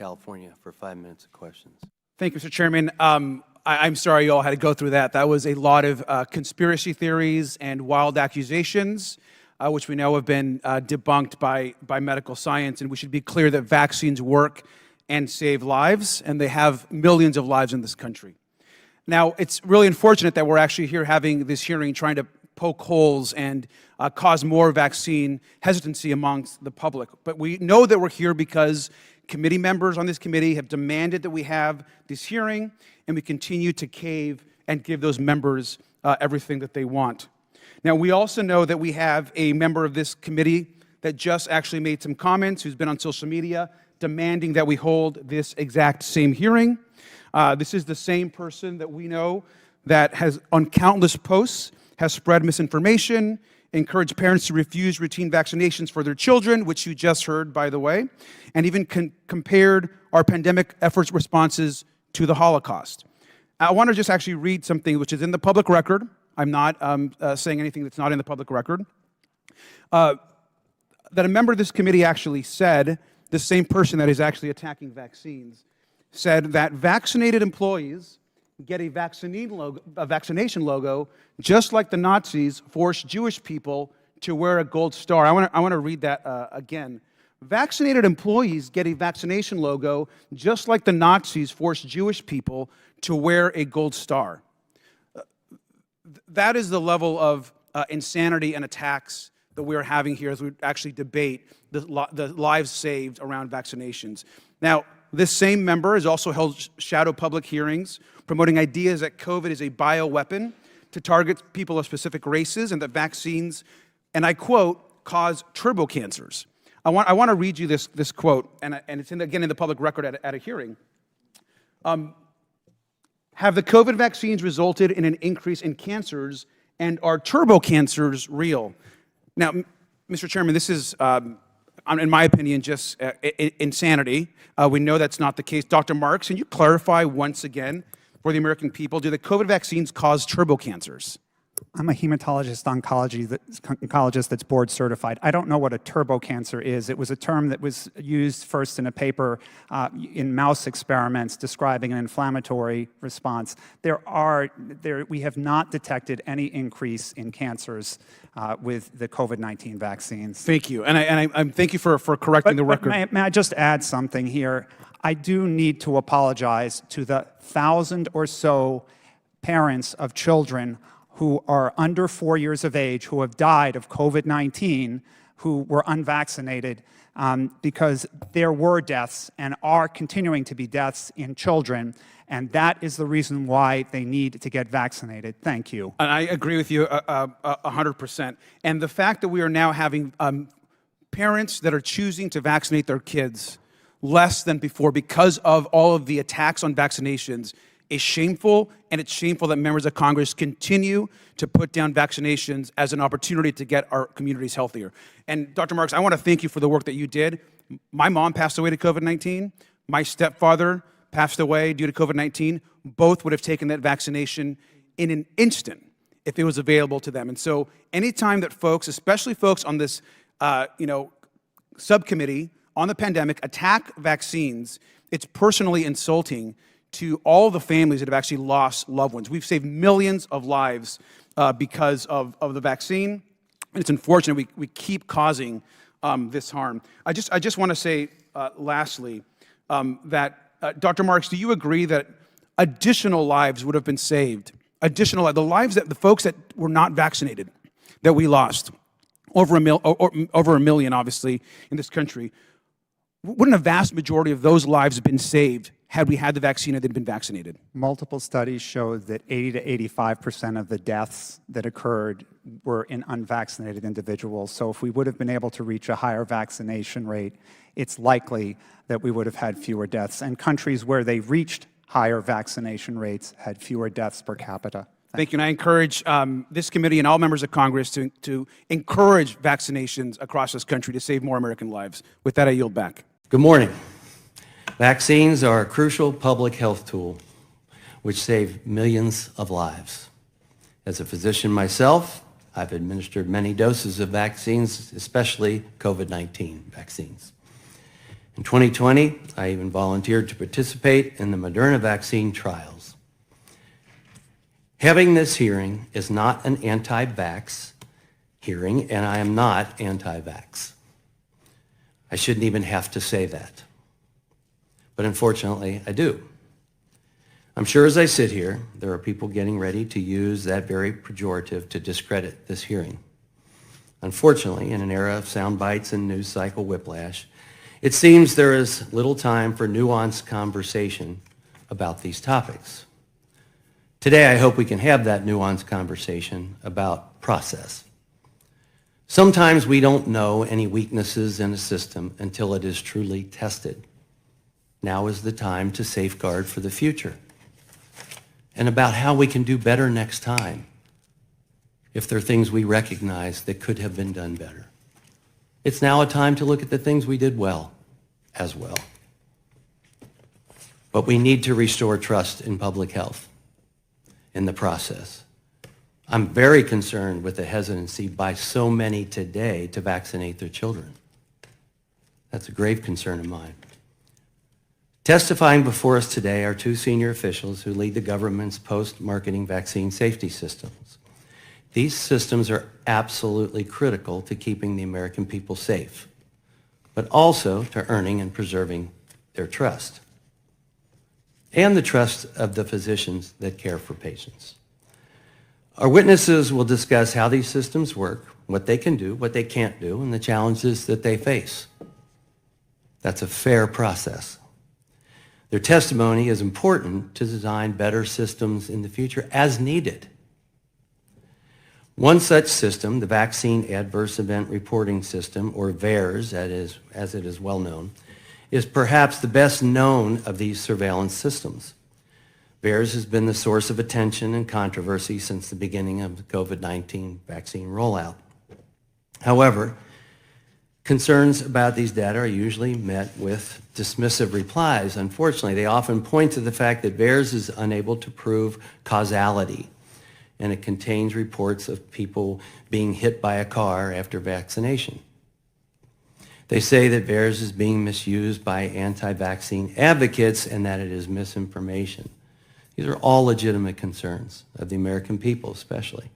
California, for 5 minutes of questions. Thank you, Mr. Chairman. I'm sorry you all had to go through that. That was a lot of conspiracy theories and wild accusations, which we know have been debunked by medical science. And we should be clear that vaccines work and save lives, and they have millions of lives in this country. Now, it's really unfortunate that we're actually here having this hearing trying to poke holes and cause more vaccine hesitancy amongst the public. But we know that we're here because committee members on this committee have demanded that we have this hearing, and we continue to cave and give those members everything that they want. Now, we also know that we have a member of this committee that just actually made some comments, who's been on social media, demanding that we hold this exact same hearing. This is the same person that we know that has, on countless posts, has spread misinformation, encouraged parents to refuse routine vaccinations for their children, which you just heard, by the way, and even compared our pandemic efforts responses to the Holocaust. I want to just actually read something which is in the public record. I'm not saying anything that's not in the public record. That a member of this committee actually said, the same person that is actually attacking vaccines, said that vaccinated employees get a vaccination logo, just like the Nazis forced Jewish people to wear a gold star. I want to read that again. Vaccinated employees get a vaccination logo, just like the Nazis forced Jewish people to wear a gold star. That is the level of insanity and attacks that we're having here as we actually debate the lives saved around vaccinations. Now, this same member has also held shadow public hearings promoting ideas that COVID is a bioweapon to target people of specific races and that vaccines, and I quote, cause turbocancers. I want to read you this quote, and it's again in the public record at a hearing. Have the COVID vaccines resulted in an increase in cancers, and are turbocancers real? Now, Mr. Chairman, this is, in my opinion, just insanity. We know that's not the case. Dr. Marks, can you clarify once again for the American people, do the COVID vaccines cause turbocancers? I'm a hematologist oncologist that's board certified. I don't know what a turbocancer is. It was a term that was used first in a paper in mouse experiments describing an inflammatory response. We have not detected any increase in cancers with the COVID-19 vaccines. Thank you, and I thank you for correcting the record. May I just add something here? I do need to apologize to the 1,000 or so parents of children who are under 4 years of age who have died of COVID-19 who were unvaccinated because there were deaths and are continuing to be deaths in children, and that is the reason why they need to get vaccinated. Thank you. And I agree with you 100%. And the fact that we are now having parents that are choosing to vaccinate their kids less than before because of all of the attacks on vaccinations is shameful, and it's shameful that members of Congress continue to put down vaccinations as an opportunity to get our communities healthier. And Dr. Marks, I want to thank you for the work that you did. My mom passed away to COVID-19. My stepfather passed away due to COVID-19. Both would have taken that vaccination in an instant if it was available to them. And so anytime that folks, especially folks on this subcommittee on the pandemic, attack vaccines, it's personally insulting to all the families that have actually lost loved ones. We've saved millions of lives because of the vaccine, and it's unfortunate we keep causing this harm. I just want to say, lastly, that Dr. Marks, do you agree that additional lives would have been saved? The lives that the folks that were not vaccinated that we lost, over a million, obviously, in this country. Wouldn't a vast majority of those lives have been saved had we had the vaccine and they'd been vaccinated? Multiple studies show that 80 to 85% of the deaths that occurred were in unvaccinated individuals. So if we would have been able to reach a higher vaccination rate, it's likely that we would have had fewer deaths. And countries where they reached higher vaccination rates had fewer deaths per capita. Thank you, and I encourage this committee and all members of Congress to encourage vaccinations across this country to save more American lives. With that, I yield back. Good morning. Vaccines are a crucial public health tool which save millions of lives. As a physician myself, I've administered many doses of vaccines, especially COVID-19 vaccines. In 2020, I even volunteered to participate in the Moderna vaccine trials. Having this hearing is not an anti-vax hearing, and I am not anti-vax. I shouldn't even have to say that. But unfortunately, I do. I'm sure as I sit here, there are people getting ready to use that very pejorative to discredit this hearing. Unfortunately, in an era of sound bites and news cycle whiplash, it seems there is little time for nuanced conversation about these topics. Today, I hope we can have that nuanced conversation about process. Sometimes we don't know any weaknesses in a system until it is truly tested. Now is the time to safeguard for the future and about how we can do better next time if there are things we recognize that could have been done better. It's now a time to look at the things we did well as well. But we need to restore trust in public health in the process. I'm very concerned with the hesitancy by so many today to vaccinate their children. That's a grave concern of mine. Testifying before us today are two senior officials who lead the government's post-marketing vaccine safety systems. These systems are absolutely critical to keeping the American people safe, but also to earning and preserving their trust and the trust of the physicians that care for patients. Our witnesses will discuss how these systems work, what they can do, what they can't do, and the challenges that they face. That's a fair process. Their testimony is important to design better systems in the future as needed. One such system, the Vaccine Adverse Event Reporting System, or VAERS as it is well known, is perhaps the best known of these surveillance systems. VAERS has been the source of attention and controversy since the beginning of the COVID-19 vaccine rollout. However, concerns about these data are usually met with dismissive replies. Unfortunately, they often point to the fact that VAERS is unable to prove causality, and it contains reports of people being hit by a car after vaccination. They say that VAERS is being misused by anti-vaccine advocates and that it is misinformation. These are all legitimate concerns of the American people, especially.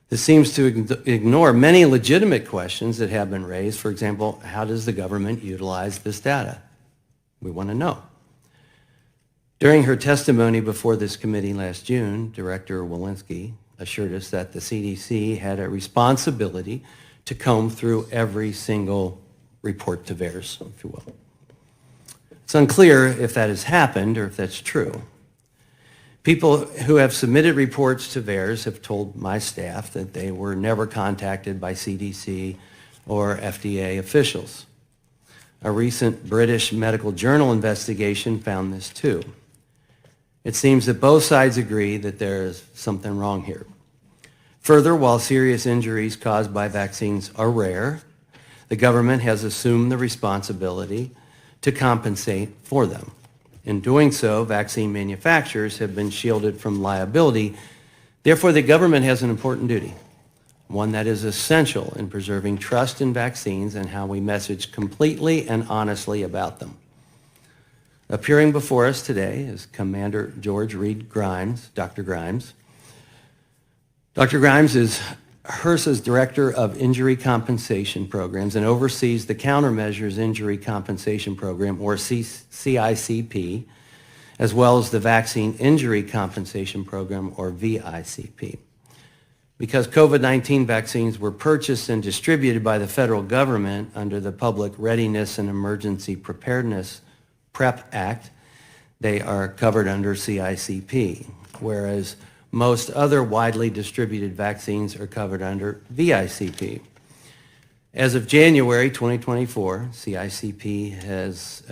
This seems to ignore many legitimate questions that have been raised. For example, how does the government utilize this data? We want to know. During her testimony before this committee last June, Director Walensky assured us that the CDC had a responsibility to comb through every single report to VAERS, if you will. It's unclear if that has happened or if that's true. People who have submitted reports to VAERS have told my staff that they were never contacted by CDC or FDA officials. A recent British medical journal investigation found this too. It seems that both sides agree that there is something wrong here. Further, while serious injuries caused by vaccines are rare, the government has assumed the responsibility to compensate for them. In doing so, vaccine manufacturers have been shielded from liability. Therefore, the government has an important duty, one that is essential in preserving trust in vaccines and how we message completely and honestly about them. Appearing before us today is Commander George Reed Grimes, Dr. Grimes. Dr. Grimes is HRSA's Director of Injury Compensation Programs and oversees the Countermeasures Injury Compensation Program, or CICP, as well as the Vaccine Injury Compensation Program, or VICP. Because COVID-19 vaccines were purchased and distributed by the federal government under the Public Readiness and Emergency Preparedness PrEP Act, they are covered under CICP, whereas most other widely distributed vaccines are covered under VICP. As of January 2024, CICP has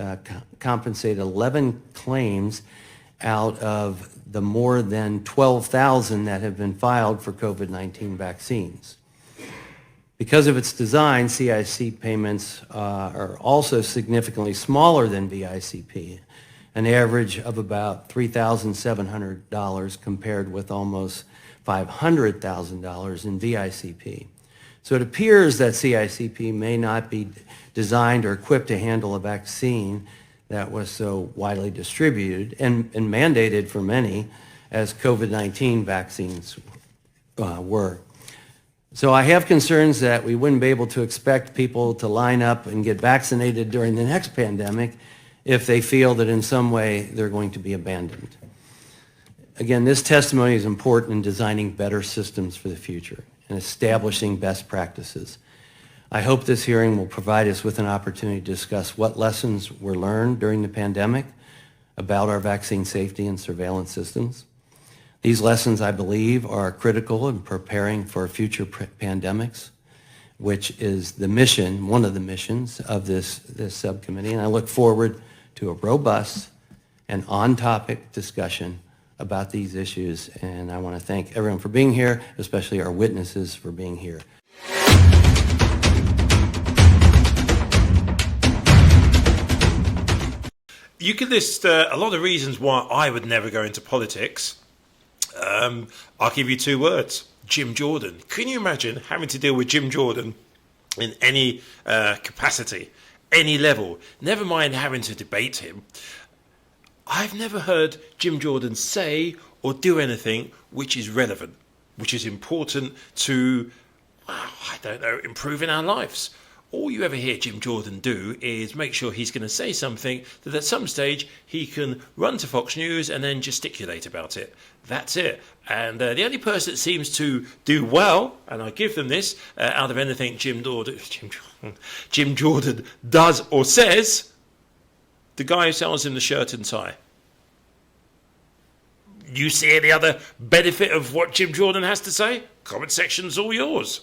compensated 11 claims out of the more than 12,000 that have been filed for COVID-19 vaccines. Because of its design, CIC payments are also significantly smaller than VICP, an average of about $3,700 compared with almost $500,000 in VICP. So it appears that CICP may not be designed or equipped to handle a vaccine that was so widely distributed and mandated for many as COVID-19 vaccines were. So I have concerns that we wouldn't be able to expect people to line up and get vaccinated during the next pandemic if they feel that in some way they're going to be abandoned. Again, this testimony is important in designing better systems for the future and establishing best practices. I hope this hearing will provide us with an opportunity to discuss what lessons were learned during the pandemic about our vaccine safety and surveillance systems. These lessons, I believe, are critical in preparing for future pandemics, which is the mission, one of the missions of this subcommittee. And I look forward to a robust and on-topic discussion about these issues. And I want to thank everyone for being here, especially our witnesses for being here. You could list a lot of reasons why I would never go into politics. I'll give you two words: Jim Jordan. Can you imagine having to deal with Jim Jordan in any capacity, any level? Never mind having to debate him. I've never heard Jim Jordan say or do anything which is relevant, which is important to, I don't know, improving our lives. All you ever hear Jim Jordan do is make sure he's going to say something that at some stage he can run to Fox News and then gesticulate about it. That's it. And the only person that seems to do well, and I give them this, out of anything Jim Jordan does or says, the guy who sells him the shirt and tie. You see any other benefit of what Jim Jordan has to say? Comment section's all yours.